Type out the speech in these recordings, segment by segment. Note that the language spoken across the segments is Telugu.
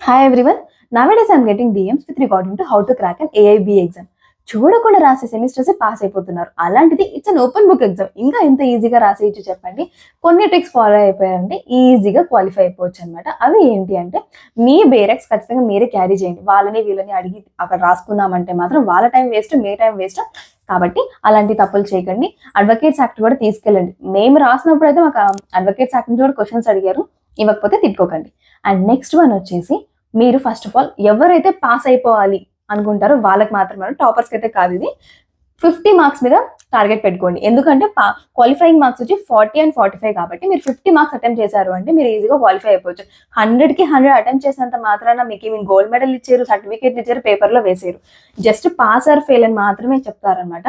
Hi everyone. Nowadays I'm getting DMs with regarding to how to crack an AIB exam. చూడకుండా రాసే సెమిస్టర్స్ పాస్ అయిపోతున్నారు. అలాంటిది it's an open book exam. ఇంకా ఎంత ఈజీగా రాసేయచ్చు చెప్పండి. కొన్ని ట్రిక్స్ ఫాలో అయిపోయారంటే ఈజీగా క్వాలిఫై అయిపోవచ్చు అనమాట. అవి ఏంటి అంటే మీ బేరెక్స్ ఖచ్చితంగా మీరే క్యారీ చేయండి. వాళ్ళని వీళ్ళని అడిగి అక్కడ రాసుకుందామంటే మాత్రం వాళ్ళ టైం వేస్ట్, మీ టైం వేస్ట్. కాబట్టి అలాంటి తప్పులు చేయకండి. అడ్వకేట్స్ యాక్ట్ కూడా తీసుకెళ్ళండి. మేము రాసినప్పుడు అయితే మాకు అడ్వకేట్స్ యాక్ట్ నుంచి కూడా క్వశ్చన్స్ అడిగారు. ఇవ్వకపోతే తిట్టుకోకండి. అండ్ నెక్స్ట్ వన్ వచ్చేసి మీరు ఫస్ట్ ఆఫ్ ఆల్ ఎవరైతే పాస్ అయిపోవాలి అనుకుంటారో వాళ్ళకి మాత్రమే, టాపర్స్కి అయితే కాదు. ఇది 50 మార్క్స్ మీద టార్గెట్ పెట్టుకోండి. ఎందుకంటే క్వాలిఫైయింగ్ మార్క్స్ వచ్చి 40 and 45 కాబట్టి మీరు 50 మార్క్స్ అటెంప్ట్ చేశారు అంటే మీరు ఈజీగా క్వాలిఫై అయిపోవచ్చు. 100కి 100 అటెంప్ట్ చేసినంత మాత్రాన మీకు గోల్డ్ మెడల్ ఇచ్చారు, సర్టిఫికేట్ ఇచ్చారు, పేపర్లో వేసారు. జస్ట్ పాస్ ఆర్ ఫెయిల్ అని మాత్రమే చెప్తారనమాట.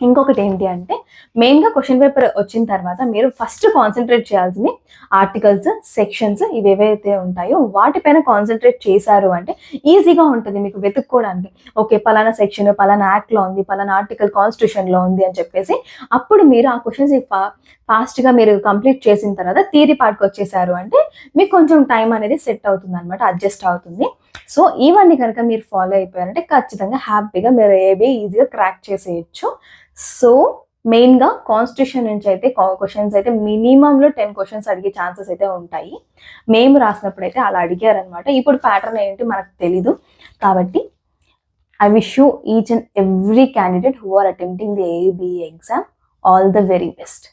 ఇంకొకటి ఏంటి అంటే మెయిన్గా క్వశ్చన్ పేపర్ వచ్చిన తర్వాత మీరు ఫస్ట్ కాన్సన్ట్రేట్ చేయాల్సింది ఆర్టికల్స్, సెక్షన్స్ ఇవేవైతే ఉంటాయో వాటిపైన కాన్సన్ట్రేట్ చేశారు అంటే ఈజీగా ఉంటుంది మీకు వెతుక్కోవడానికి. ఓకే, పలానా సెక్షన్ పలానా యాక్ట్లో ఉంది, పలానా ఆర్టికల్ కాన్స్టిట్యూషన్లో ఉంది అని చెప్పేసి అప్పుడు మీరు ఆ క్వశ్చన్స్ ఫాస్ట్గా మీరు కంప్లీట్ చేసిన తర్వాత థియరీ పార్ట్కి వచ్చేసారు అంటే మీకు కొంచెం టైం అనేది సెట్ అవుతుంది అనమాట, అడ్జస్ట్ అవుతుంది. సో ఇవన్నీ కనుక మీరు ఫాలో అయిపోయారంటే ఖచ్చితంగా హ్యాపీగా మీరు ఏబీ ఈజీగా క్రాక్ చేసేయచ్చు. సో మెయిన్గా కాన్స్టిట్యూషన్ నుంచి అయితే క్వశ్చన్స్ అయితే మినిమంలో 10 క్వశ్చన్స్ అడిగే ఛాన్సెస్ అయితే ఉంటాయి. మేము రాసినప్పుడు అయితే అలా అడిగారనమాట. ఇప్పుడు ప్యాటర్న్ ఏంటి మనకు తెలీదు. కాబట్టి I wish you each and every candidate who are attempting the AAB exam all the very best.